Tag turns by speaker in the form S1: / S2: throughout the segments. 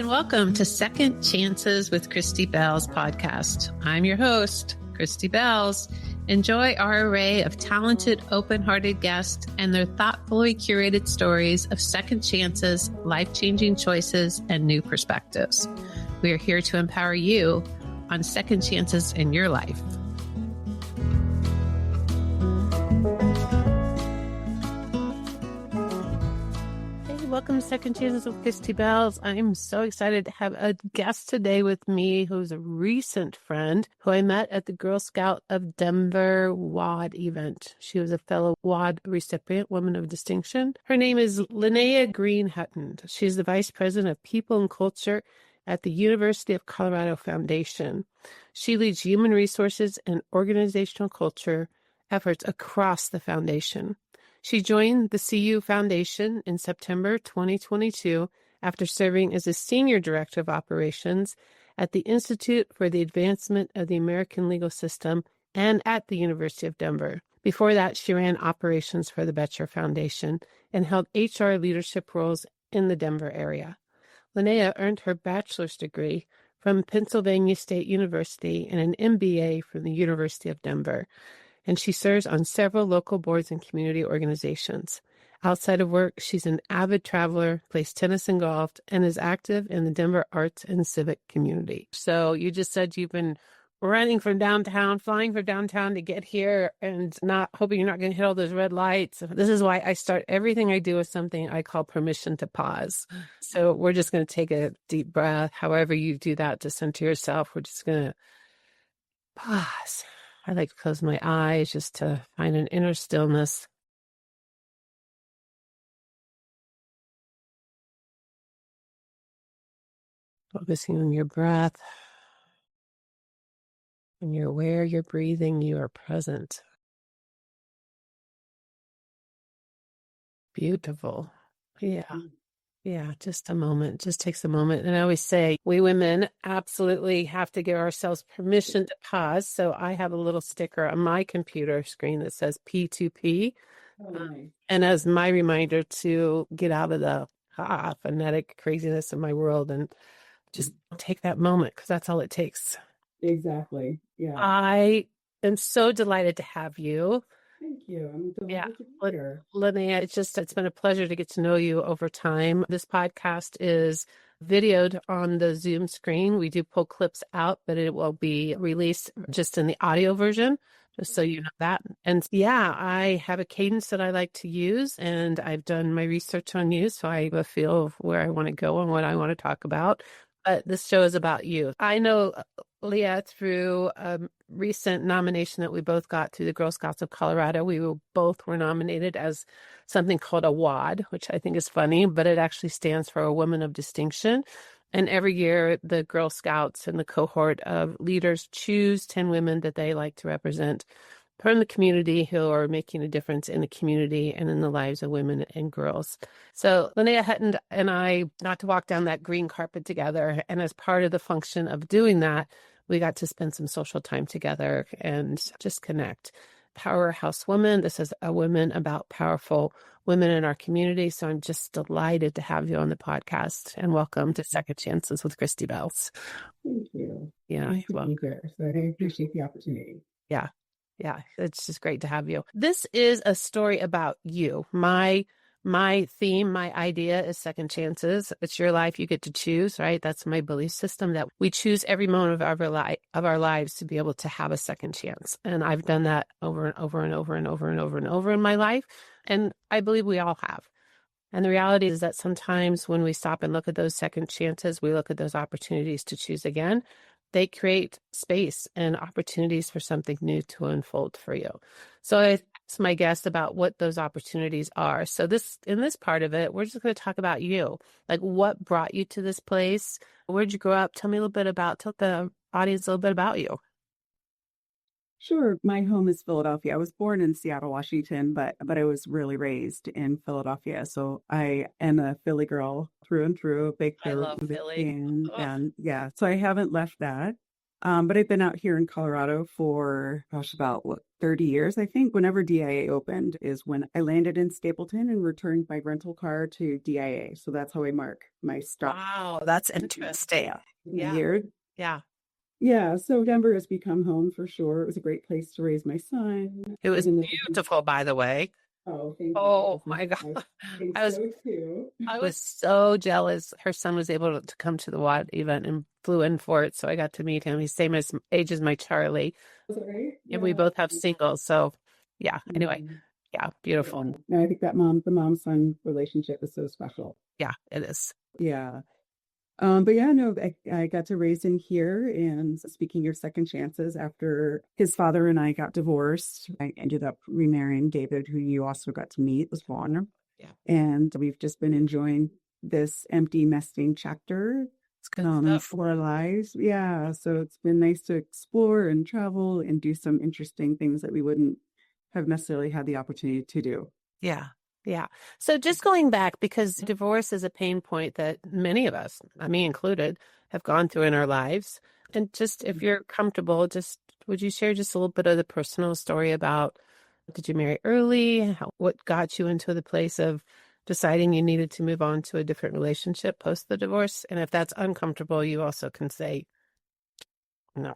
S1: welcome to Second Chances with Christy Bell's podcast. I'm your host, Christy Bells. Enjoy our array of talented, open-hearted guests and their thoughtfully curated stories of second chances, life-changing choices, and new perspectives. We are here to empower you on second chances in your life. Welcome to Second Chances with Christy Bells. I'm so excited to have a guest today with me who's a recent friend who I met at the Girl Scout of Denver WAD event. She was a fellow WAD recipient, Woman of Distinction. Her name is Lynnea Green Hutton. She's the Vice President of People and Culture at the University of Colorado Foundation. She leads human resources and organizational culture efforts across the foundation. She joined the CU Foundation in September 2022 after serving as a Senior Director of Operations at the Institute for the Advancement of the American Legal System and at the University of Denver. Before that, she ran operations for the Betcher Foundation and held HR leadership roles in the Denver area. Lynnea earned her bachelor's degree from Pennsylvania State University and an MBA from the University of Denver, and she serves on several local boards and community organizations. Outside of work, she's an avid traveler, plays tennis and golf, and is active in the Denver arts and civic community. So you just said you've been running from downtown, flying from downtown to get here, and not hoping you're not going to hit all those red lights. This is why I start everything I do with something I call permission to pause. So we're just going to take a deep breath. However you do that to center yourself, we're just going to pause. I like to close my eyes just to find an inner stillness. Focusing on your breath. When you're aware you're breathing, you are present. Beautiful. Yeah, just a moment. Just takes a moment. And I always say we women absolutely have to give ourselves permission to pause. So I have a little sticker on my computer screen that says P2P. And as my reminder to get out of the phonetic craziness of my world and just take that moment, because that's all it takes.
S2: Exactly. Yeah.
S1: I am so delighted to have you.
S2: Thank you. I'm delighted to be here.
S1: Lynnea, it's been a pleasure to get to know you over time. This podcast is videoed on the Zoom screen. We do pull clips out, but it will be released just in the audio version, just so you know that. And yeah, I have a cadence that I like to use, and I've done my research on you, so I have a feel of where I want to go and what I want to talk about. But this show is about you. I know Leah through a recent nomination that we both got through the Girl Scouts of Colorado. We both were nominated as something called a WAD, which I think is funny, but it actually stands for a Woman of Distinction. And every year, the Girl Scouts and the cohort of leaders choose 10 women that they like to represent from the community who are making a difference in the community and in the lives of women and girls. So Lynnea Hutton and I got to walk down that green carpet together. And as part of the function of doing that, we got to spend some social time together and just connect. Powerhouse Woman. This is a woman about powerful women in our community. So I'm just delighted to have you on the podcast, and welcome to Second Chances with Christy Bells.
S2: Thank you.
S1: Yeah.
S2: Well, so I appreciate the opportunity.
S1: Yeah, it's just great to have you. This is a story about you. My theme, my idea is second chances. It's your life. You get to choose, right? That's my belief system, that we choose every moment of our lives to be able to have a second chance. And I've done that over and over and over and over and over and over in my life. And I believe we all have. And the reality is that sometimes when we stop and look at those second chances, we look at those opportunities to choose again. They create space and opportunities for something new to unfold for you. So I asked my guest about what those opportunities are. So in this part of it, we're just going to talk about you. Like, what brought you to this place? Where'd you grow up? Tell the audience a little bit about you.
S2: Sure. My home is Philadelphia. I was born in Seattle, Washington, but I was really raised in Philadelphia. So I am a Philly girl through and through, big
S1: I love Philly.
S2: And yeah, so I haven't left that. But I've been out here in Colorado for, gosh, about 30 years, I think. Whenever DIA opened is when I landed in Stapleton and returned my rental car to DIA. So that's how I mark my stop.
S1: Wow, that's interesting.
S2: Yeah.
S1: Yeah,
S2: Here.
S1: yeah.
S2: Yeah. So Denver has become home for sure. It was a great place to raise my son.
S1: It was
S2: Even though,
S1: beautiful, by the way.
S2: oh, thank
S1: Oh
S2: you.
S1: my God.
S2: I think
S1: I was
S2: so too.
S1: I was so jealous. Her son was able to come to the WAD event and flew in for it, so I got to meet him. He's same as age as my Charlie,
S2: Was that right?
S1: and we
S2: Yeah.
S1: both have singles. So yeah. Anyway,
S2: Mhm.
S1: yeah,
S2: Yeah.
S1: beautiful.
S2: No, I think that the mom-son relationship is so special.
S1: Yeah, it is.
S2: Yeah. But yeah, no, I got to raise him here. And speaking of second chances, after his father and I got divorced, I ended up remarrying David, who you also got to meet, was born.
S1: Yeah,
S2: And we've just been enjoying this empty nesting chapter
S1: it's good stuff.
S2: for our lives. Yeah. So it's been nice to explore and travel and do some interesting things that we wouldn't have necessarily had the opportunity to do.
S1: Yeah. Yeah. So just going back, because divorce is a pain point that many of us, me included, have gone through in our lives. And just if you're comfortable, just would you share just a little bit of the personal story about did you marry early? What got you into the place of deciding you needed to move on to a different relationship post the divorce? And if that's uncomfortable, you also can say no.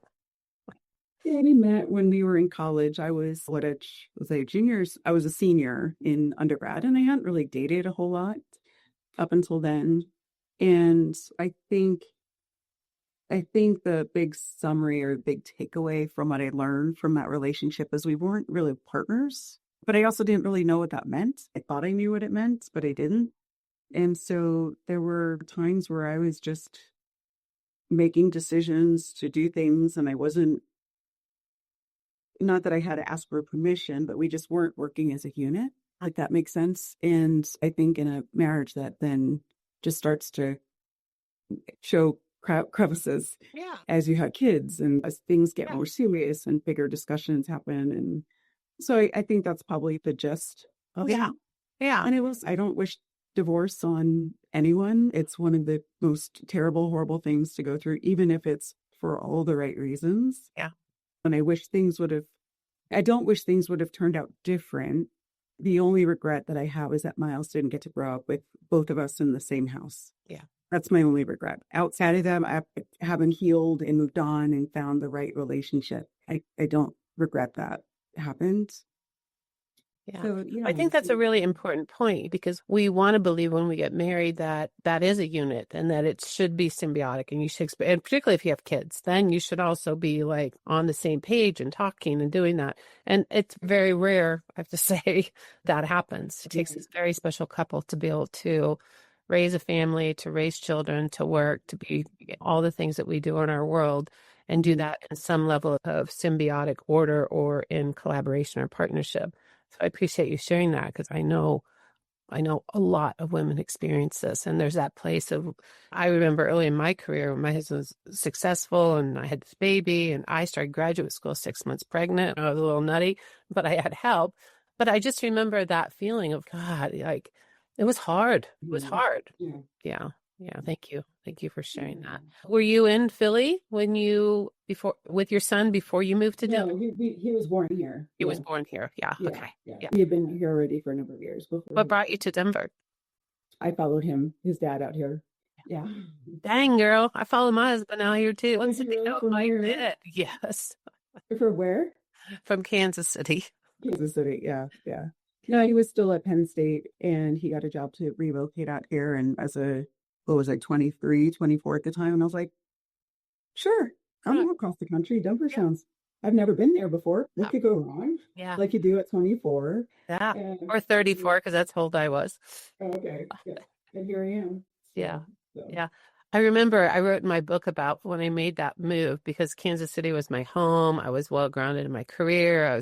S2: Yeah, we met when we were in college. I was what age was I juniors? I was a senior in undergrad, and I hadn't really dated a whole lot up until then. And I think the big summary or big takeaway from what I learned from that relationship is we weren't really partners, but I also didn't really know what that meant. I thought I knew what it meant, but I didn't. And so there were times where I was just making decisions to do things and I wasn't, not that I had to ask for permission, but we just weren't working as a unit. Like that makes sense. And I think in a marriage that then just starts to show crevices
S1: Yeah.
S2: as you have kids and as things get
S1: Yeah.
S2: more serious and bigger discussions happen. And so I think that's probably the gist of
S1: Yeah.
S2: it.
S1: Yeah.
S2: And I don't wish divorce on anyone. It's one of the most terrible, horrible things to go through, even if it's for all the right reasons.
S1: Yeah.
S2: And I don't wish things would have turned out different. The only regret that I have is that Miles didn't get to grow up with both of us in the same house.
S1: Yeah.
S2: That's my only regret. Outside of them, I haven't healed and moved on and found the right relationship. I don't regret that happened.
S1: Yeah.
S2: So, yeah.
S1: I think that's a really important point because we want to believe when we get married that that is a unit and that it should be symbiotic and you should, and particularly if you have kids, then you should also be like on the same page and talking and doing that. And it's very rare, I have to say, that happens. It takes this very special couple to be able to raise a family, to raise children, to work, to be all the things that we do in our world and do that in some level of symbiotic order or in collaboration or partnership. So I appreciate you sharing that because I know a lot of women experience this. And there's that place of, I remember early in my career, when my husband was successful and I had this baby and I started graduate school 6 months pregnant. I was a little nutty, but I had help. But I just remember that feeling of, God, like it was hard. It was hard.
S2: Yeah.
S1: Yeah. Yeah. Thank you. Thank you for sharing that. Were you in Philly with your son before you moved to Denver?
S2: No, he was born here.
S1: He was born here. Yeah.
S2: Yeah,
S1: Okay.
S2: yeah.
S1: Yeah.
S2: He had been here already for a number of years before.
S1: What brought you to Denver?
S2: I followed his dad out here. Yeah.
S1: Dang, girl. I follow my husband out here too.
S2: Did you really? From
S1: I
S2: where?
S1: did. Yes.
S2: For where?
S1: From Kansas City.
S2: Kansas City. Yeah, yeah. No, he was still at Penn State and he got a job to relocate out here. And what was I, 23, 24 at the time? And I was like, sure, I'll go across the country. Denver sounds, I've never been there before. What could go wrong?
S1: Yeah.
S2: Like you do at 24.
S1: Yeah. Or 34, because that's how old I was.
S2: Okay. Yeah. And here I am.
S1: Yeah.
S2: So.
S1: Yeah. I remember I wrote in my book about when I made that move because Kansas City was my home. I was well grounded in my career.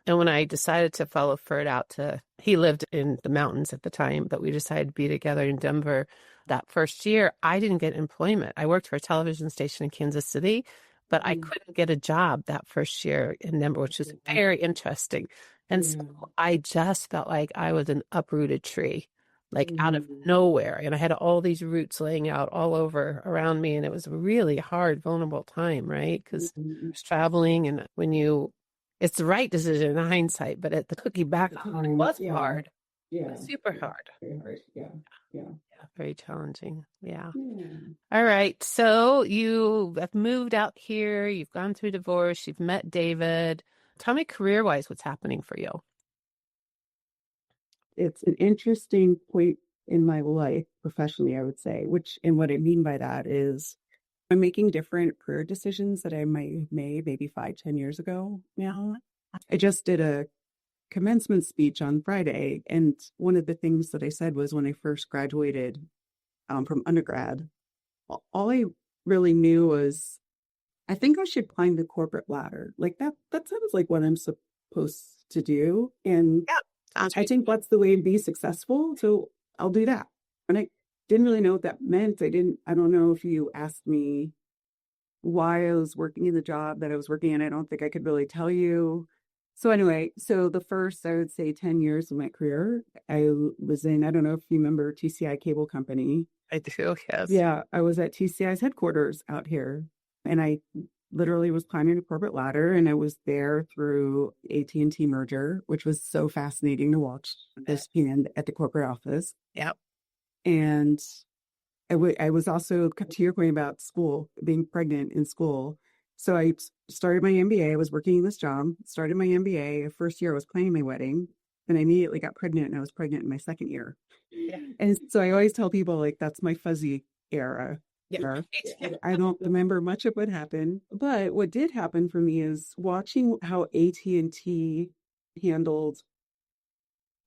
S1: And when I decided to follow Ferd out he lived in the mountains at the time, but we decided to be together in Denver that first year, I didn't get employment. I worked for a television station in Kansas City, but I couldn't get a job that first year in Denver, which was very interesting. And so I just felt like I was an uprooted tree. like out of nowhere. And I had all these roots laying out all over around me. And it was a really hard, vulnerable time, right? Because I was traveling, and it's the right decision in hindsight, but at the cookie back, it was hard.
S2: Yeah.
S1: It was super hard.
S2: Very hard. Yeah.
S1: Yeah, very challenging. Yeah. All right. So you have moved out here, you've gone through divorce, you've met David. Tell me career-wise what's happening for you.
S2: It's an interesting point in my life professionally, I would say, and what I mean by that is I'm making different career decisions that I might have made maybe 5-10 years ago now. I just did a commencement speech on Friday, and one of the things that I said was when I first graduated from undergrad, all I really knew was I think I should climb the corporate ladder. Like that sounds like what I'm supposed to do. And I think that's the way to be successful. So I'll do that. And I didn't really know what that meant. I don't know if you asked me why I was working in the job that I was working in. I don't think I could really tell you. So anyway, the first, I would say 10 years of my career, I was in, I don't know if you remember TCI Cable Company.
S1: I do, yes.
S2: Yeah, I was at TCI's headquarters out here, and I literally was climbing the corporate ladder, and I was there through AT&T merger, which was so fascinating to watch this hand at the corporate office.
S1: Yep.
S2: And I was also, to your point about school, being pregnant in school. So I started my MBA. I was working in this job, started my MBA. First year I was planning my wedding, and I immediately got pregnant, and I was pregnant in my second year. Yeah. And so I always tell people, like, that's my fuzzy era. Yeah. I don't remember much of what happened, but what did happen for me is watching how AT&T handled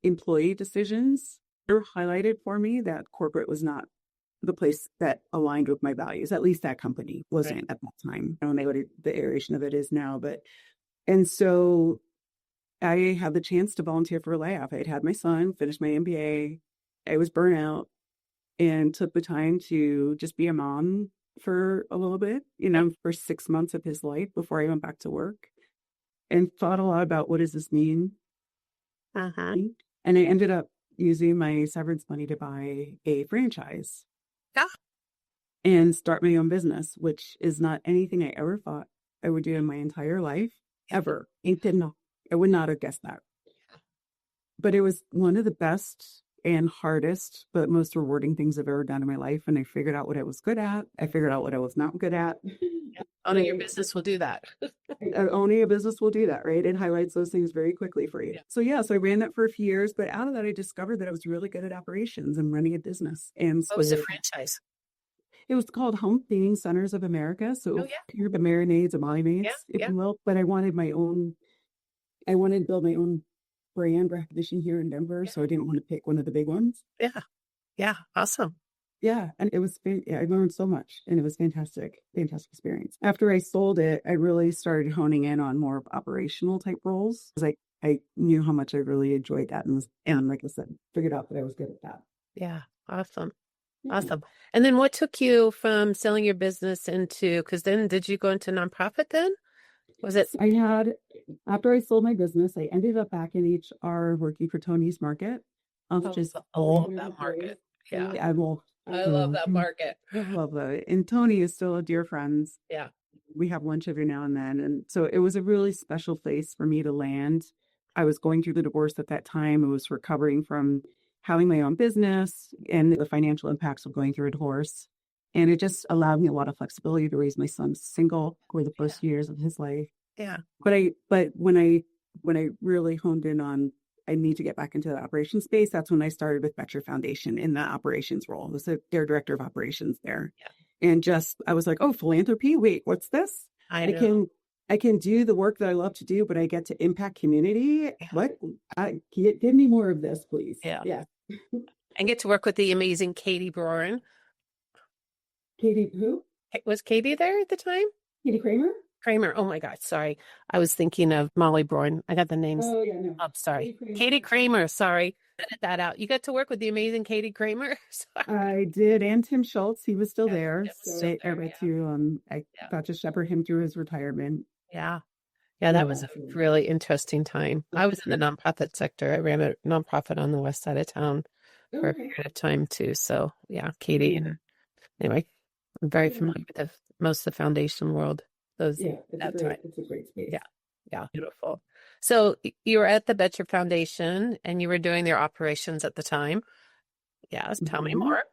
S2: employee decisions. It highlighted for me that corporate was not the place that aligned with my values. At least that company wasn't at that time. I don't know what the iteration of it is now, and so I had the chance to volunteer for a layoff. I had my son, finished my MBA. I was burnt out and took the time to just be a mom for a little bit, for 6 months of his life before I went back to work, and thought a lot about what does this mean? And I ended up using my severance money to buy a franchise and start my own business, which is not anything I ever thought I would do in my entire life, ever. I would not have guessed that. But it was one of the best and hardest, but most rewarding things I've ever done in my life. And I figured out what I was good at. I figured out what I was not good at.
S1: Owning your business will do that.
S2: Owning a business will do that, right? It highlights those things very quickly for you. Yeah. So I ran that for a few years, but out of that, I discovered that I was really good at operations and running a business. And
S1: what was the franchise?
S2: It was called Home Cleaning Centers of America. So the marinades and marinades, if you will. But I wanted to build my own brand recognition here in Denver. So I didn't want to pick one of the big ones.
S1: Yeah. Yeah. Awesome.
S2: Yeah. And it was, I learned so much, and it was fantastic experience. After I sold it, I really started honing in on more operational type roles, because I knew how much I really enjoyed that. And like I said, figured out that I was good at that.
S1: Yeah. Awesome. Yeah. Awesome. And then what took you from selling your business because then did you go into nonprofit then? Was it?
S2: After I sold my business, I ended up back in HR working for Tony's Market.
S1: I love that market. Yeah. I love that market.
S2: I love that. And Tony is still a dear friend.
S1: Yeah.
S2: We have lunch every now and then. And so it was a really special place for me to land. I was going through the divorce at that time. I was recovering from having my own business and the financial impacts of going through a divorce. And it just allowed me a lot of flexibility to raise my son single for the first years of his life.
S1: Yeah.
S2: But when I really honed in on I need to get back into the operations space, that's when I started with Betcher Foundation in the operations role. I was their director of operations there. Yeah. And I was like, oh, philanthropy? Wait, what's this? I can do the work that I love to do, but I get to impact community. Yeah. What? Give me more of this, please.
S1: Yeah. Yeah. And get to work with the amazing Katie Broren.
S2: Katie who?
S1: Was Katie there at the time?
S2: Katie Kramer?
S1: Oh my God, sorry. I was thinking of Molly Broren. I got the names.
S2: Oh, yeah, no.
S1: I'm sorry. Katie Kramer, sorry. Edit that out. You got to work with the amazing Katie Kramer?
S2: I did, and Tim Schultz. He was still there. I got to shepherd him through his retirement.
S1: Yeah. Yeah, that was a really interesting time. I was in the nonprofit sector. I ran a nonprofit on the west side of town for a period of time too. So yeah, Katie. And anyway, I'm very familiar with most of the foundation world.
S2: It's a great space.
S1: Yeah. Yeah. Beautiful. So you were at the Betcher Foundation and you were doing their operations at the time. Yes. Tell me more.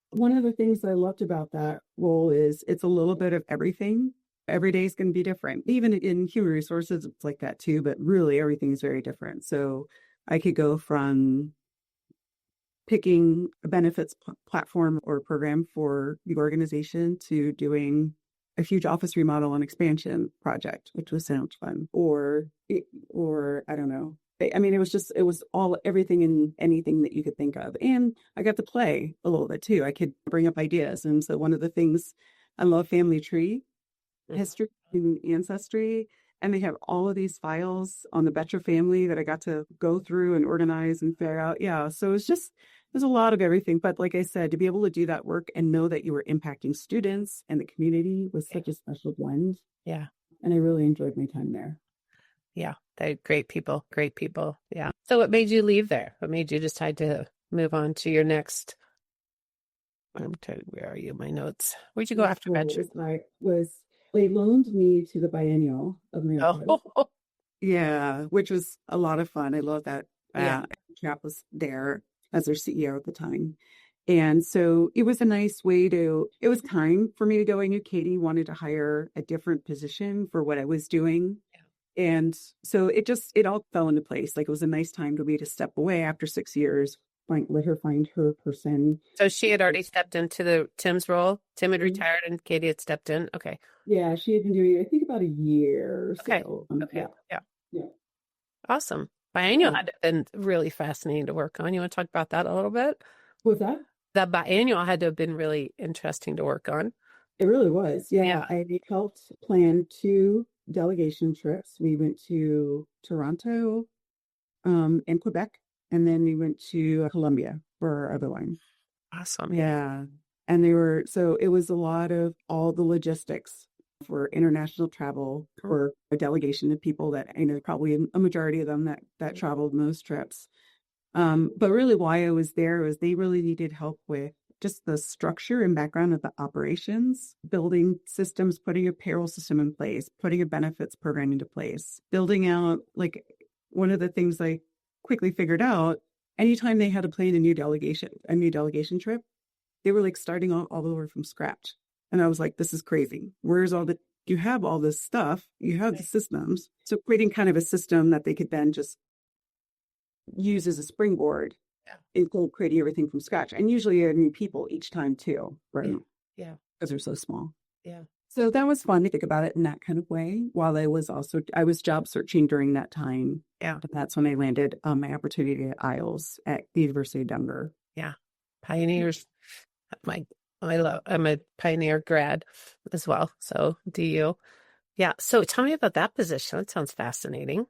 S2: One of the things I loved about that role is it's a little bit of everything. Every day is going to be different. Even in human resources, it's like that too, but really everything is very different. So I could go from picking a benefits platform or program for the organization to doing a huge office remodel and expansion project, which was so much fun. Or I don't know. I mean, it was everything and anything that you could think of. And I got to play a little bit too. I could bring up ideas. And so one of the things I love family tree history and ancestry. And they have all of these files on the Betcher family that I got to go through and organize and figure out. Yeah. So there's a lot of everything. But like I said, to be able to do that work and know that you were impacting students and the community was such a special blend.
S1: Yeah.
S2: And I really enjoyed my time there.
S1: Yeah. They're great people. Great people. Yeah. So what made you leave there? What made you decide to move on to your next? Where are you? My notes. Where'd you go after Betcher?
S2: They loaned me to the biennial of my
S1: Oh,
S2: yeah, which was a lot of fun. I love that. Chap was there as their CEO at the time. And so it was a nice way it was time for me to go. I knew Katie wanted to hire a different position for what I was doing. Yeah. And so it all fell into place. Like it was a nice time for me to step away after 6 years, let her find her person.
S1: So she had already stepped into Tim's role. Tim had retired and Katie had stepped in. Okay.
S2: Yeah, she had been doing it, I think, about a year.
S1: Okay.
S2: So,
S1: Yeah. Awesome. Biennial had been really fascinating to work on. You want to talk about that a little bit?
S2: What's that?
S1: That biennial had to have been really interesting to work on.
S2: It really was. Yeah. I helped plan 2 delegation trips. We went to Toronto and Quebec, and then we went to Colombia for our other one.
S1: Awesome.
S2: Yeah. And it was a lot of all the logistics for international travel for a delegation of people that I know probably a majority of them that traveled most trips. But really why I was there was they really needed help with just the structure and background of the operations, building systems, putting a payroll system in place, putting a benefits program into place, building out, like one of the things I quickly figured out, anytime they had to plan a new delegation trip, they were like starting all over from scratch. And I was like, this is crazy. You have all this stuff, you have the systems. So creating kind of a system that they could then just use as a springboard and creating everything from scratch. And usually new people each time too, right?
S1: Yeah.
S2: Because they're so small.
S1: Yeah.
S2: So that was fun to think about it in that kind of way. While I was job searching during that time.
S1: Yeah.
S2: But that's when I landed my opportunity at IELTS at the University of Denver.
S1: Yeah. Pioneers. I'm a Pioneer grad as well. So do you? Yeah. So tell me about that position. That sounds fascinating.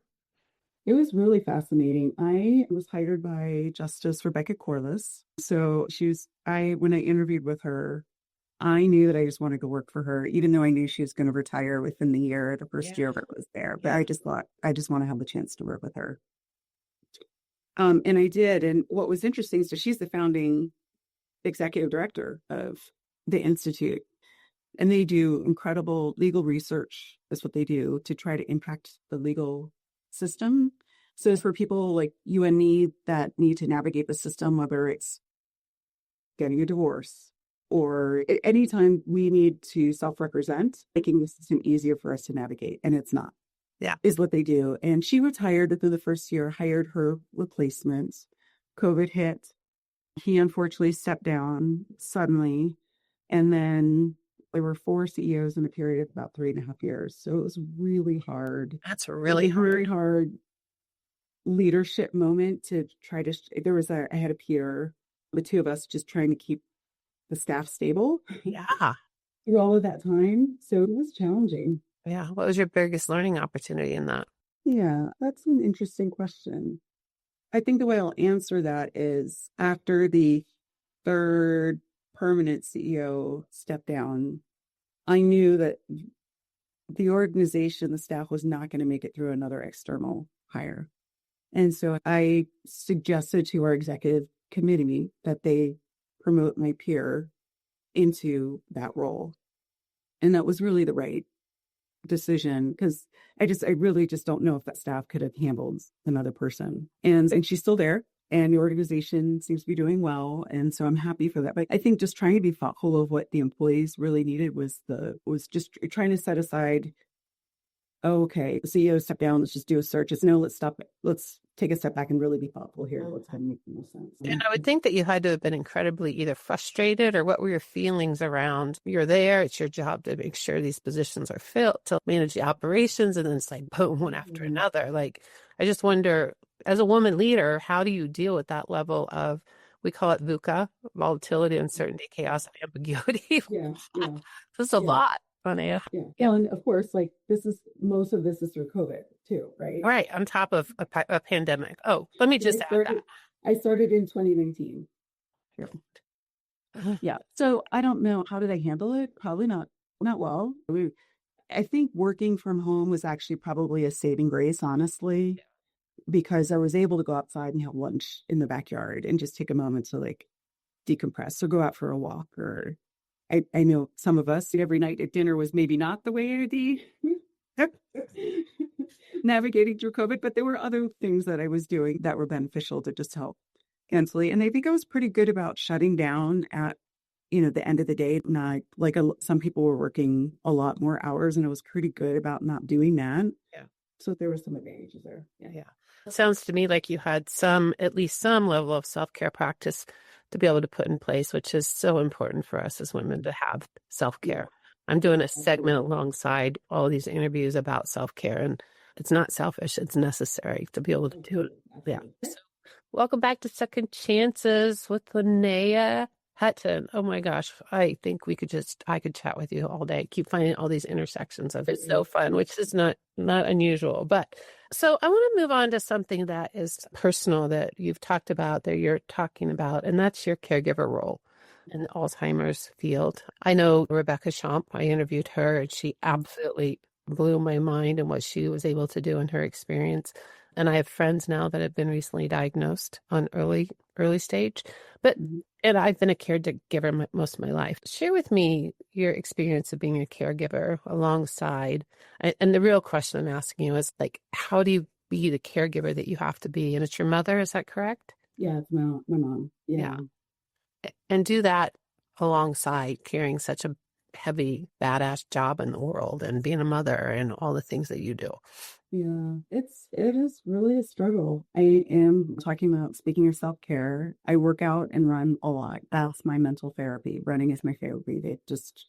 S2: It was really fascinating. I was hired by Justice Rebecca Corliss. So when I interviewed with her, I knew that I just wanted to work for her, even though I knew she was going to retire within the first year that I was there. But I just thought, I just want to have the chance to work with her. And I did. And what was interesting is that she's the founding executive director of the Institute. And they do incredible legal research. That's what they do to try to impact the legal system. So it's for people like you and me that need to navigate the system, whether it's getting a divorce or anytime we need to self-represent, making the system easier for us to navigate. And it's not.
S1: Yeah.
S2: Is what they do. And she retired within the first year, hired her replacement. COVID hit. He unfortunately stepped down suddenly. And then there were 4 CEOs in a period of about 3.5 years. So it was really hard.
S1: That's really
S2: hard leadership moment to try to, I had a peer, the 2 of us just trying to keep the staff stable.
S1: Yeah.
S2: Through all of that time. So it was challenging.
S1: Yeah. What was your biggest learning opportunity in that?
S2: Yeah, that's an interesting question. I think the way I'll answer that is after the 3rd permanent CEO stepped down, I knew that the organization, the staff was not going to make it through another external hire. And so I suggested to our executive committee that they promote my peer into that role. And that was really the right decision, because I really just don't know if that staff could have handled another person. And she's still there, and the organization seems to be doing well. And so I'm happy for that. But I think just trying to be thoughtful of what the employees really needed was just trying to set aside, oh, okay, the CEO stepped down, let's just do a search. It's no, let's take a step back and really be thoughtful here. What's going to make the most sense.
S1: And I would think that you had to have been incredibly either frustrated, or what were your feelings around, you're there, it's your job to make sure these positions are filled, to manage the operations, and then it's like boom, one after another. Like, I just wonder, as a woman leader, how do you deal with that level of, we call it VUCA, volatility, uncertainty, chaos, and ambiguity?
S2: Yeah.
S1: This is a lot, Lynnea.
S2: Yeah. And of course, like most of this is through COVID too, right?
S1: Right. On top of a pandemic. Oh, let me just add that.
S2: I started in 2019. Yeah. So I don't know. How did I handle it? Probably not well. I think working from home was actually probably a saving grace, honestly, because I was able to go outside and have lunch in the backyard and just take a moment to like decompress or go out for a walk. Or I know some of us, every night at dinner was maybe not the way the navigating through COVID, but there were other things that I was doing that were beneficial to just help mentally. And I think I was pretty good about shutting down at, the end of the day. Not like some people were working a lot more hours, and I was pretty good about not doing that.
S1: Yeah.
S2: So there were some advantages there.
S1: Yeah. It sounds to me like you had at least some level of self-care practice to be able to put in place, which is so important for us as women to have self-care. I'm doing a segment alongside all these interviews about self-care, and it's not selfish, it's necessary to be able to do it. Yeah. So, welcome back to Second Chances with Lynnea Hutton. Oh my gosh, I think I could chat with you all day. Keep finding all these intersections of it's so fun, which is not unusual. But so I want to move on to something that is personal that you've talked about, that you're talking about, and that's your caregiver role in the Alzheimer's field. I know Rebecca Champ, I interviewed her, and she absolutely blew my mind in what she was able to do in her experience. And I have friends now that have been recently diagnosed on early stage. And I've been a caregiver most of my life. Share with me your experience of being a caregiver alongside. And the real question I'm asking you is, like, how do you be the caregiver that you have to be? And it's your mother, is that correct?
S2: Yeah, it's my mom. Yeah.
S1: And do that alongside carrying such a heavy, badass job in the world and being a mother and all the things that you do.
S2: Yeah, it is really a struggle. I am talking about, speaking of self-care, I work out and run a lot. That's my mental therapy. Running is my therapy. They just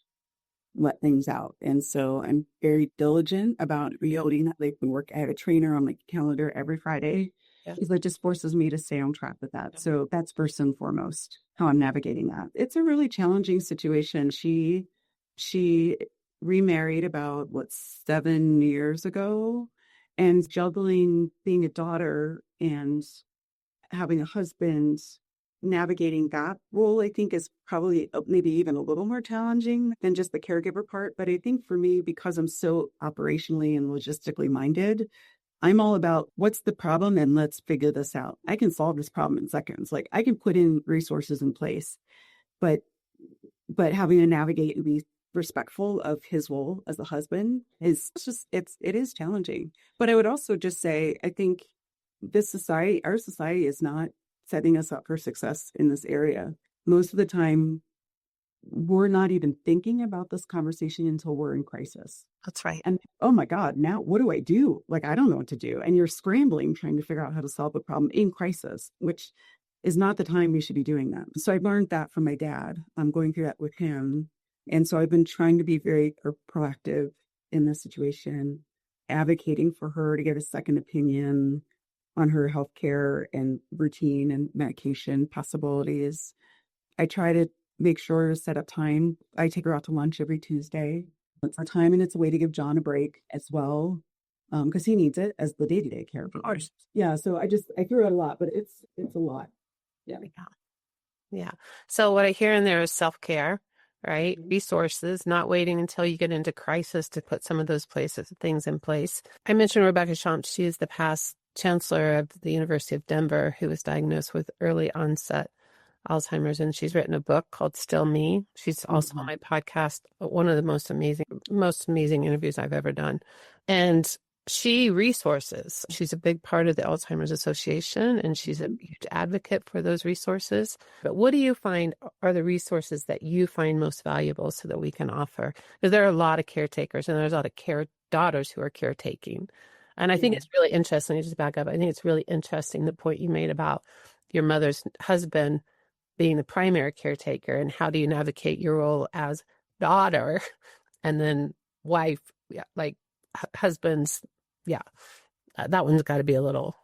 S2: let things out. And so I'm very diligent about reloading that. Like, I have a trainer on my calendar every Friday. Yeah. Because it just forces me to stay on track with that. So that's first and foremost how I'm navigating that. It's a really challenging situation. She remarried about 7 years ago, and juggling being a daughter and having a husband, navigating that role, I think, is probably maybe even a little more challenging than just the caregiver part. But I think for me, because I'm so operationally and logistically minded, I'm all about what's the problem and let's figure this out. I can solve this problem in seconds. Like, I can put in resources in place, but having to navigate and be respectful of his role as a husband it is challenging. But I would also just say, I think our society is not setting us up for success in this area. Most of the time, we're not even thinking about this conversation until we're in crisis.
S1: That's right.
S2: And oh my God, now what do I do? Like, I don't know what to do. And you're scrambling, trying to figure out how to solve a problem in crisis, which is not the time you should be doing that. So I learned that from my dad. I'm going through that with him. And so I've been trying to be very proactive in this situation, advocating for her to get a second opinion on her healthcare and routine and medication possibilities. I try to make sure to set up time. I take her out to lunch every Tuesday. It's our time, and it's a way to give John a break as well, because he needs it as the day-to-day care. Of course. Yeah. So I threw out a lot, but it's a lot.
S1: Yeah. So what I hear in there is self-care, right? Mm-hmm. Resources, not waiting until you get into crisis to put some of those things in place. I mentioned Rebecca Champ. She is the past chancellor of the University of Denver who was diagnosed with early onset Alzheimer's, and she's written a book called Still Me. She's also on my podcast, one of the most amazing interviews I've ever done. And she resources. She's a big part of the Alzheimer's Association, and she's a huge advocate for those resources. But what do you find are the resources that you find most valuable so that we can offer? Because there are a lot of caretakers, and there's a lot of care daughters who are caretaking. And I think it's really interesting. Just back up. I think it's really interesting the point you made about your mother's husband being the primary caretaker, and how do you navigate your role as daughter and then wife, like husbands. That one's got to be a little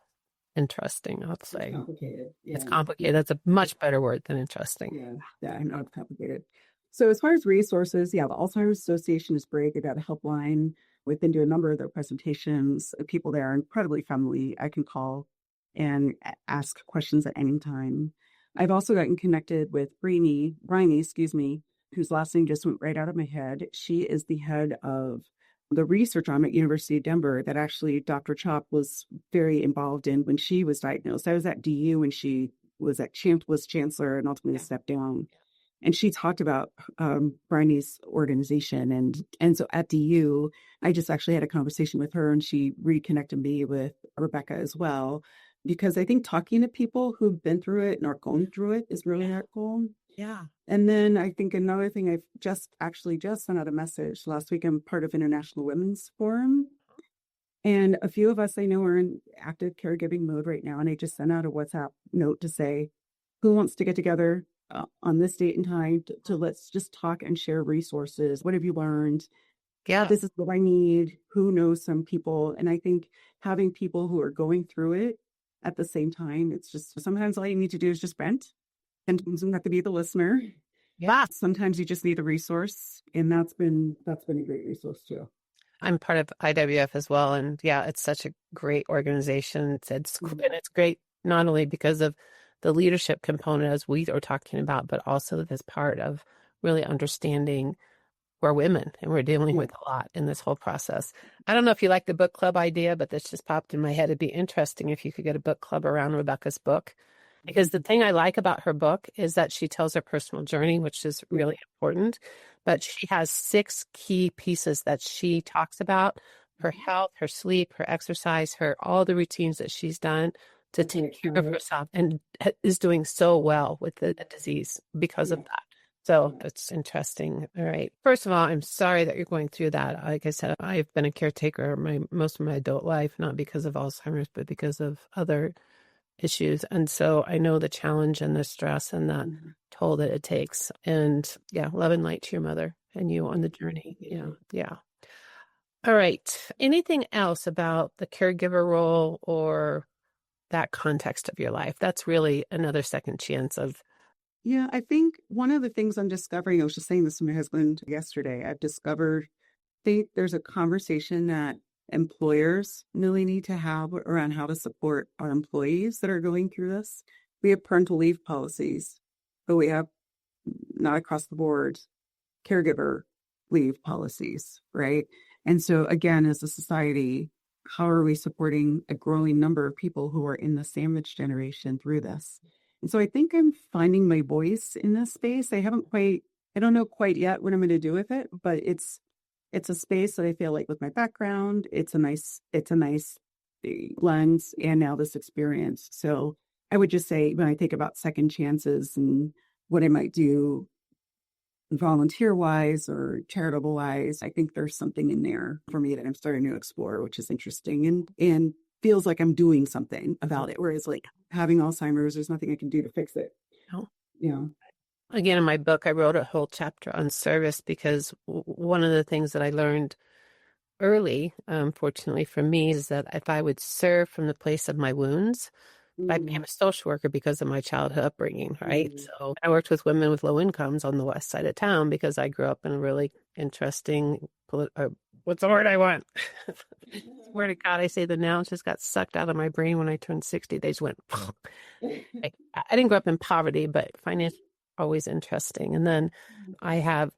S1: interesting, I'll say.
S2: It's complicated.
S1: It's complicated. That's a much better word than interesting.
S2: Yeah, I know it's complicated. So as far as resources, the Alzheimer's Association is great. They got a helpline. We've been to a number of their presentations. People there are incredibly friendly. I can call and ask questions at any time. I've also gotten connected with Bryony, whose last name just went right out of my head. She is the head of the research arm at University of Denver that actually Dr. Chop was very involved in when she was diagnosed. I was at DU when she was chancellor and ultimately stepped down. And she talked about Bryony's organization. And so at DU, I just actually had a conversation with her, and she reconnected me with Rebecca as well. Because I think talking to people who've been through it and are going through it is really helpful.
S1: Yeah.
S2: And then I think another thing, I've just sent out a message last week. I'm part of International Women's Forum. And a few of us I know are in active caregiving mode right now. And I just sent out a WhatsApp note to say, who wants to get together on this date and time to let's just talk and share resources. What have you learned?
S1: Yeah.
S2: This is what I need. Who knows some people? And I think having people who are going through it at the same time, it's just sometimes all you need to do is just vent, and you don't have to be the listener.
S1: Yeah.
S2: Sometimes you just need a resource, and that's been a great resource too.
S1: I'm part of IWF as well, and it's such a great organization. And it's great not only because of the leadership component as we are talking about, but also as part of really understanding we're women and we're dealing with a lot in this whole process. I don't know if you like the book club idea, but this just popped in my head. It'd be interesting if you could get a book club around Rebecca's book, because the thing I like about her book is that she tells her personal journey, which is really important, but she has 6 key pieces that she talks about: her health, her sleep, her exercise, all the routines that she's done to take care of herself, and is doing so well with the disease because of that. So it's interesting. All right. First of all, I'm sorry that you're going through that. Like I said, I've been a caretaker most of my adult life, not because of Alzheimer's, but because of other issues. And so I know the challenge and the stress and that toll that it takes. And love and light to your mother and you on the journey. Yeah. All right. Anything else about the caregiver role or that context of your life? That's really another second chance of.
S2: Yeah, I think one of the things I'm discovering, I was just saying this to my husband yesterday, I've discovered there's a conversation that employers really need to have around how to support our employees that are going through this. We have parental leave policies, but we have, not across the board, caregiver leave policies, right? And so again, as a society, how are we supporting a growing number of people who are in the sandwich generation through this? And so I think I'm finding my voice in this space. I don't know quite yet what I'm going to do with it, but it's a space that I feel like with my background, it's a nice lens, and now this experience. So I would just say, when I think about second chances and what I might do volunteer wise or charitable wise, I think there's something in there for me that I'm starting to explore, which is interesting and feels like I'm doing something about it. Whereas like having Alzheimer's, there's nothing I can do to fix it.
S1: No.
S2: Yeah.
S1: Again, in my book, I wrote a whole chapter on service because one of the things that I learned early, fortunately for me, is that if I would serve from the place of my wounds, I became a social worker because of my childhood upbringing, right? So I worked with women with low incomes on the west side of town because I grew up in a really interesting, what's the word I want? Swear to God, I say the nouns just got sucked out of my brain when I turned 60. They just went, I didn't grow up in poverty, but finance always interesting. And then I have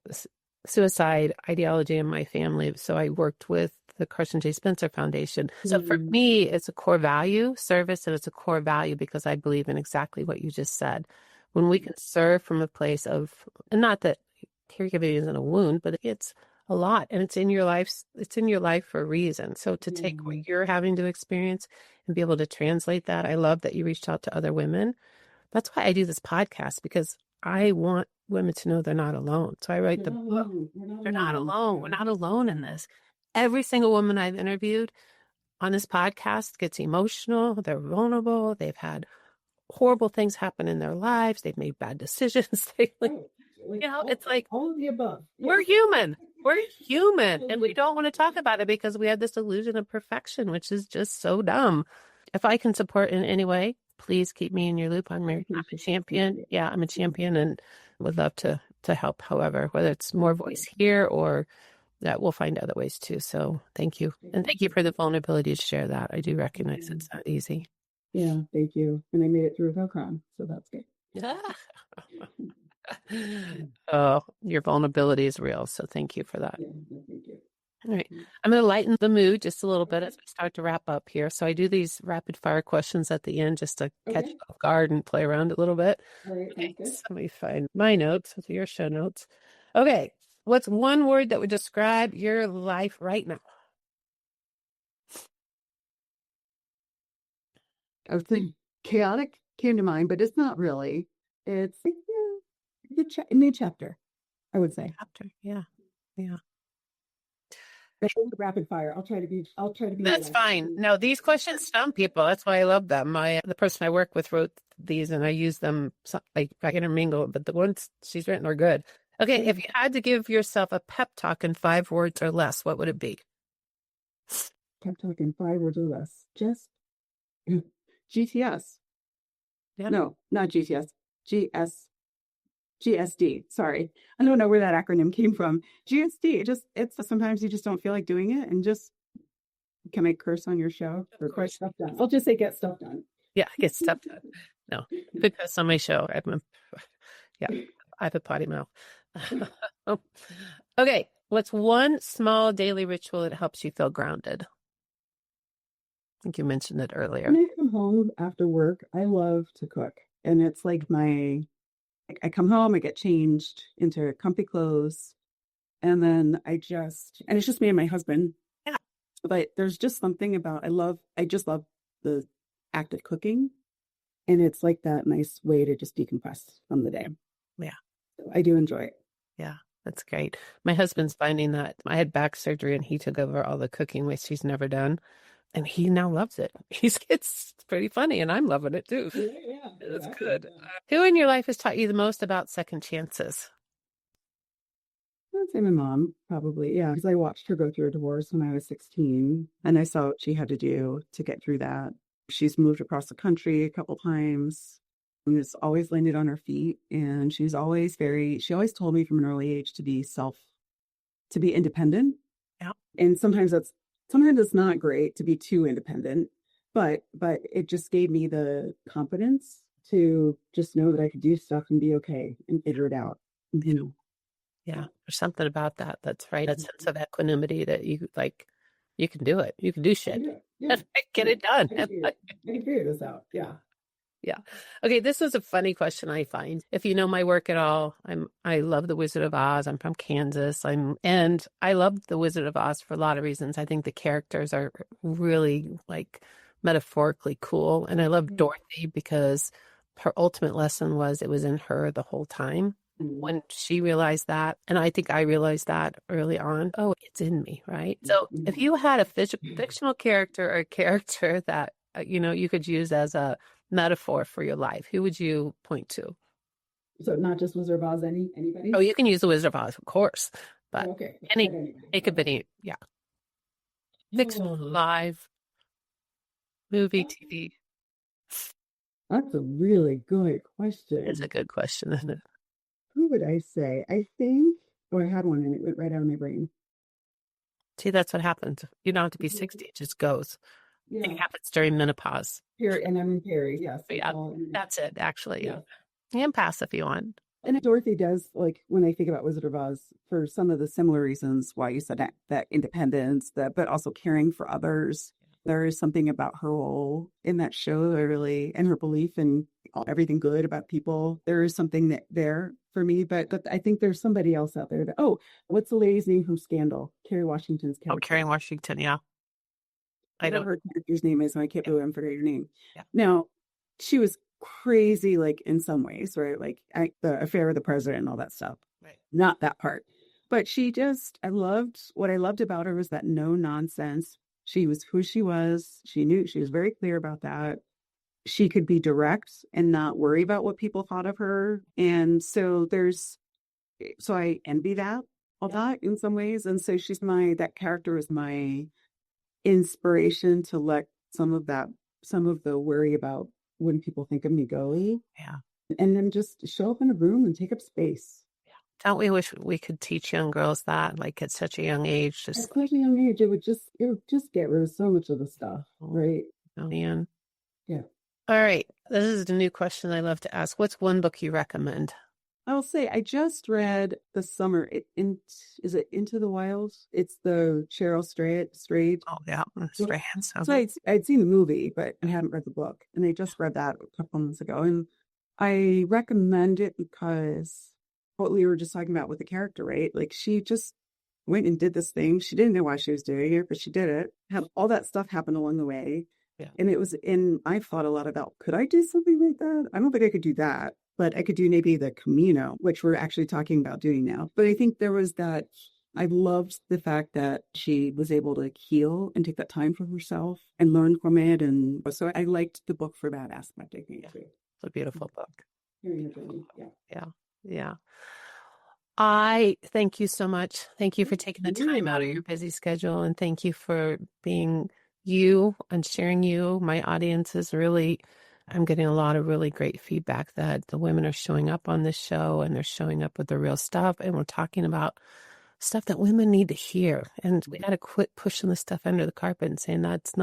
S1: suicide ideology in my family. So I worked with the Carson J. Spencer Foundation. So for me, it's a core value service, and it's a core value because I believe in exactly what you just said. When we can serve from a place of, and not that caregiving isn't a wound, but it's a lot, and it's in your life for a reason. So to take what you're having to experience and be able to translate that, I love that you reached out to other women. That's why I do this podcast, because I want women to know they're not alone. So I write the book. They're not alone. We're not alone in this. Every single woman I've interviewed on this podcast gets emotional. They're vulnerable. They've had horrible things happen in their lives. They've made bad decisions. It's like
S2: all of the above.
S1: We're human. We're human. And we don't want to talk about it because we have this illusion of perfection, which is just so dumb. If I can support in any way, please keep me in your loop. I'm a champion. Yeah, I'm a champion and would love to help, however, whether it's more voice here or that we'll find other ways too. So thank you. And thank you for the vulnerability to share that. I do recognize it's not easy.
S2: Yeah, thank you. And I made it through without crying. So that's good.
S1: Oh, your vulnerability is real. So thank you for that.
S2: Yeah, thank you.
S1: All right. I'm going to lighten the mood just a little bit as we start to wrap up here. So I do these rapid fire questions at the end just to catch you off guard and play around a little bit.
S2: All right.
S1: Okay. So let me find my notes with your show notes. Okay. What's one word that would describe your life right now?
S2: I was thinking chaotic came to mind, but it's not really. It's a new chapter, I would say.
S1: Chapter. Yeah. Yeah.
S2: Rapid fire. I'll try to be.
S1: That's fine. No, these questions stump people. That's why I love them. The person I work with wrote these, and I use them. I intermingle, but the ones she's written are good. Okay, if you had to give yourself a pep talk in 5 words or less, what would it be?
S2: Pep talk in 5 words or less. Just GTS.
S1: Yeah.
S2: No, not GTS. GSD. Sorry. I don't know where that acronym came from. GSD. It's sometimes you just don't feel like doing it, and just, can I curse on your show? Or get stuff done. I'll just say get stuff done.
S1: Yeah, get stuff done. No, because on my show, I have a potty mouth. Okay. What's one small daily ritual that helps you feel grounded? I think you mentioned it earlier.
S2: When I come home after work, I love to cook. And it's like I come home, I get changed into comfy clothes, and then and it's just me and my husband.
S1: Yeah.
S2: But there's just something about, I just love the act of cooking. And it's like that nice way to just decompress from the day.
S1: Yeah.
S2: So I do enjoy it.
S1: Yeah, that's great. My husband's finding that I had back surgery and he took over all the cooking, which he's never done. And he now loves it. It's pretty funny, and I'm loving it too.
S2: Yeah,
S1: it's good. Who in your life has taught you the most about second chances?
S2: I'd say my mom, probably. Yeah, because I watched her go through a divorce when I was 16, and I saw what she had to do to get through that. She's moved across the country a couple times and has always landed on her feet. And she always told me from an early age to be independent.
S1: Yeah.
S2: And sometimes it's not great to be too independent, but it just gave me the confidence to just know that I could do stuff and be okay and figure it out.
S1: Yeah, there's something about that. That's right. That sense of equanimity that you can do it. You can do shit. Yeah. Get it done.
S2: I can figure this out. Yeah.
S1: Yeah. Okay. This is a funny question I find. If you know my work at all, I love The Wizard of Oz. I'm from Kansas. And I love The Wizard of Oz for a lot of reasons. I think the characters are really metaphorically cool. And I love Dorothy because her ultimate lesson was it was in her the whole time. When she realized that, and I think I realized that early on, oh, it's in me, right? So if you had a fictional character or a character that, you could use as a metaphor for your life, who would you point to?
S2: So not just Wizard of Oz, anybody?
S1: Oh, you can use the Wizard of Oz, of course, but
S2: okay.
S1: It could be, yeah. Fictional, live, movie, TV.
S2: That's a really good question.
S1: It's a good question, isn't it?
S2: Who would I say? I think, I had one and it went right out of my brain.
S1: See, that's what happens. You don't have to be 60. It just goes. Yeah. It happens during menopause.
S2: And I'm in Perry, yes.
S1: Yeah, that's it, actually. Yeah. You can pass if you want.
S2: And Dorothy does, like, when I think about Wizard of Oz, for some of the similar reasons why you said that independence, but also caring for others. There is something about her role in that show that really, and her belief in everything good about people. There is something there for me, but I think there's somebody else out there that, what's the lady's name from Scandal? Kerry Washington's character.
S1: Kerry Washington, yeah.
S2: Whatever her character's name is, and I can't believe I'm forgetting her name.
S1: Yeah. Now,
S2: she was crazy, like, in some ways, right? Like the affair with the president and all that stuff.
S1: Right.
S2: Not that part. But what I loved about her was that no nonsense. She was who she was. She was very clear about that. She could be direct and not worry about what people thought of her. And so I envy that a lot in some ways. And so that character is my inspiration to let some of the worry about when people think of me go.
S1: Yeah.
S2: And then just show up in a room and take up space.
S1: Yeah. Don't we wish we could teach young girls that, like, at such a young age?
S2: At such a young age, it would just get rid of so much of the stuff, right?
S1: Oh, man.
S2: Yeah.
S1: All right. This is a new question I love to ask. What's one book you recommend?
S2: I'll say I just read this summer. Is it Into the Wilds? It's the Cheryl Strayed.
S1: Oh, yeah. Strayed.
S2: So I'd seen the movie, but I hadn't read the book. And I just read that a couple months ago. And I recommend it because what we were just talking about with the character, right? Like, she just went and did this thing. She didn't know why she was doing it, but she did it. Had all that stuff happen along the way.
S1: Yeah.
S2: And I've thought a lot about, could I do something like that? I don't think I could do that. But I could do maybe the Camino, which we're actually talking about doing now. But I think there was that, I loved the fact that she was able to heal and take that time for herself and learn from it. And so I liked the book for that aspect, I think.
S1: Yeah. It's a beautiful book.
S2: Yeah.
S1: Yeah. I thank you so much. Thank you for taking the time out of your busy schedule. And thank you for being you and sharing you. My audience is really... I'm getting a lot of really great feedback that the women are showing up on this show and they're showing up with the real stuff. And we're talking about stuff that women need to hear. And we got to quit pushing the stuff under the carpet and saying it's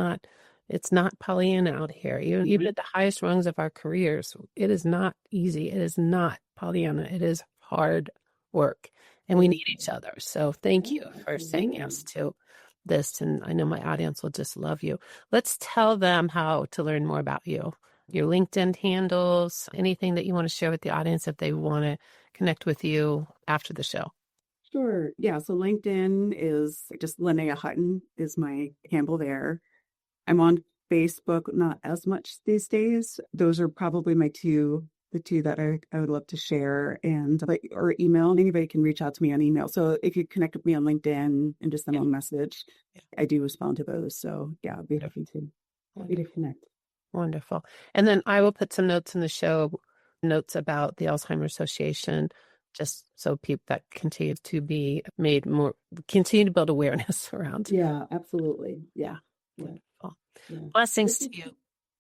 S1: not Pollyanna out here. Even at the highest rungs of our careers, it is not easy. It is not Pollyanna. It is hard work and we need each other. So thank you for saying yes to this. And I know my audience will just love you. Let's tell them how to learn more about you. Your LinkedIn handles, anything that you want to share with the audience if they want to connect with you after the show.
S2: Sure. Yeah. So LinkedIn is just Lynnea Hutton is my handle there. I'm on Facebook, not as much these days. Those are probably the two that I would love to share, or email. Anybody can reach out to me on email. So if you connect with me on LinkedIn and just send a message, I do respond to those. So yeah, I'd be happy to connect.
S1: Wonderful. And then I will put some notes in the show, notes about the Alzheimer's Association, just so people that continue to be made more, continue to build awareness around.
S2: Yeah, absolutely. Yeah.
S1: Wonderful. Yeah. Blessings to you.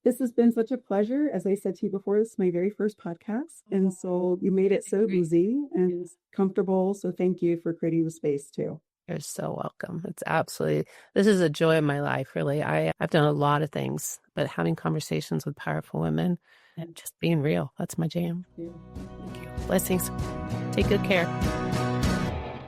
S2: This has been such a pleasure. As I said to you before, this is my very first podcast. And so you made it so easy and comfortable. So thank you for creating the space too.
S1: You're so welcome. This is a joy of my life, really. I've done a lot of things, but having conversations with powerful women and just being real, that's my jam. Yeah. Thank you. Blessings. Take good care.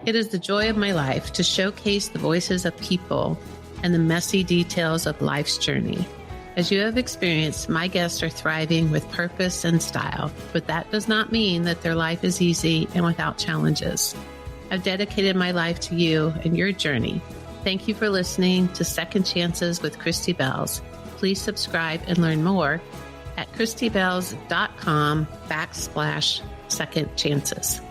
S1: It is the joy of my life to showcase the voices of people and the messy details of life's journey. As you have experienced, my guests are thriving with purpose and style, but that does not mean that their life is easy and without challenges. I've dedicated my life to you and your journey. Thank you for listening to Second Chances with Christy Bells. Please subscribe and learn more at christybells.com/second chances.